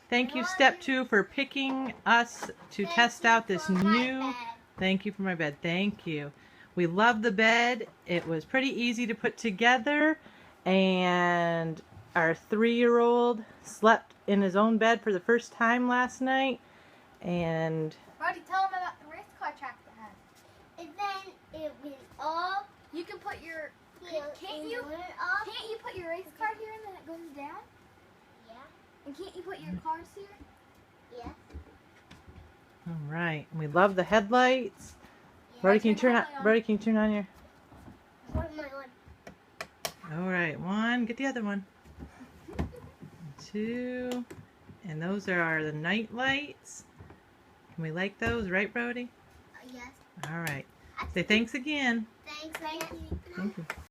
Thank you, Step 2, for picking us to test out this new... Thank you for my bed. Thank you. We love the bed. It was pretty easy to put together, and our 3-year-old slept in his own bed for the first time last night. And Brody, tell him about the race car track that has. And then it went up. You can put your can't you put your race car here and then it goes down? Yeah. And can't you put your cars here? Yeah. all right, we love the headlights. Yeah. Brody, can you turn turn the on? headlight on. Brody, can you turn on your? What am I on? All right, 1. Get the other one. 2. And those are the night lights. Can we like those, right, Brody? Yes. All right. Say thanks again. Thank you. Thank you.